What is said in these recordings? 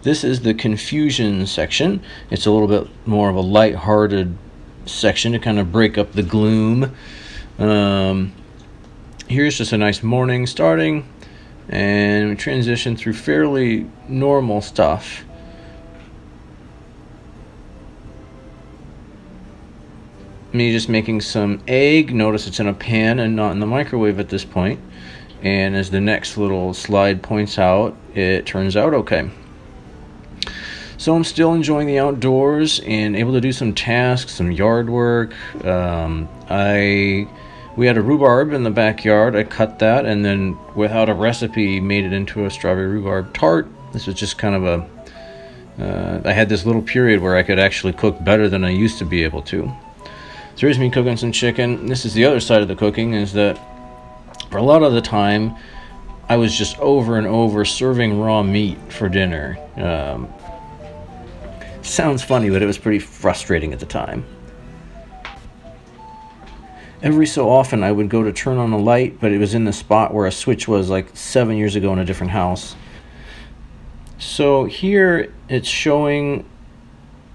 This is the confusion section. It's a little bit more of a light-hearted section to kind of break up the gloom. Here's just a nice morning starting, and we transition through fairly normal stuff. Me just making some egg. Notice it's in a pan and not in the microwave at this point. And as the next little slide points out, it turns out okay. So I'm still enjoying the outdoors and able to do some tasks, some yard work. We had a rhubarb in the backyard. I cut that and then, without a recipe, made it into a strawberry rhubarb tart. This was just kind of I had this little period where I could actually cook better than I used to be able to. So here's me cooking some chicken. This is the other side of the cooking, is that for a lot of the time, I was just over and over serving raw meat for dinner. Sounds funny, but it was pretty frustrating at the time. Every so often, I would go to turn on a light, but it was in the spot where a switch was like 7 years ago in a different house. So here, it's showing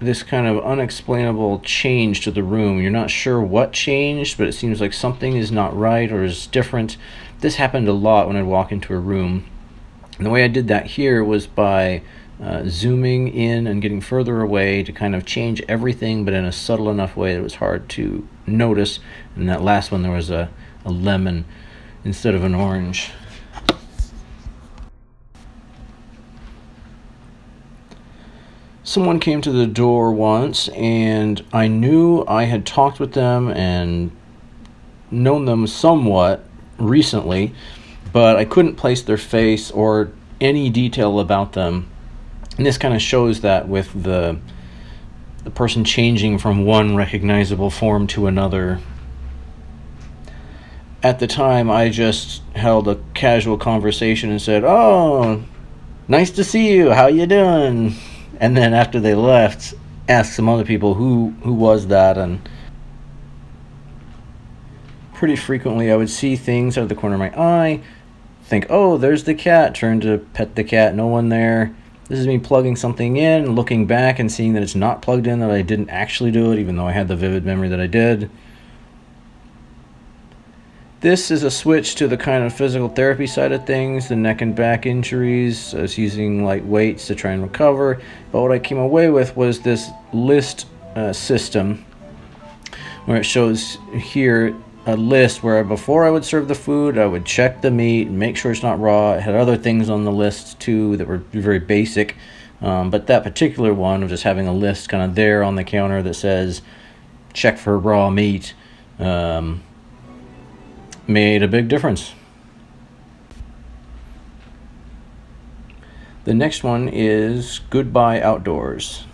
this kind of unexplainable change to the room. You're not sure what changed, but it seems like something is not right or is different. This happened a lot when I'd walk into a room. And the way I did that here was by zooming in and getting further away to kind of change everything, but in a subtle enough way that it was hard to notice. And that last one, there was a lemon instead of an orange. Someone came to the door once, and I knew I had talked with them and known them somewhat recently, but I couldn't place their face or any detail about them. And this kind of shows that with the person changing from one recognizable form to another. At the time, I just held a casual conversation and said, "Oh, nice to see you. How you doing?" And then after they left, asked some other people who was that, and pretty frequently I would see things out of the corner of my eye, think, "Oh, there's the cat," turn to pet the cat, no one there. This is me plugging something in, looking back and seeing that it's not plugged in, that I didn't actually do it, even though I had the vivid memory that I did. This is a switch to the kind of physical therapy side of things, the neck and back injuries. I was using light weights to try and recover. But what I came away with was this list system where it shows here a list where before I would serve the food, I would check the meat and make sure it's not raw. It had other things on the list too that were very basic. But that particular one of just having a list kind of there on the counter that says check for raw meat made a big difference. The next one is Goodbye Outdoors.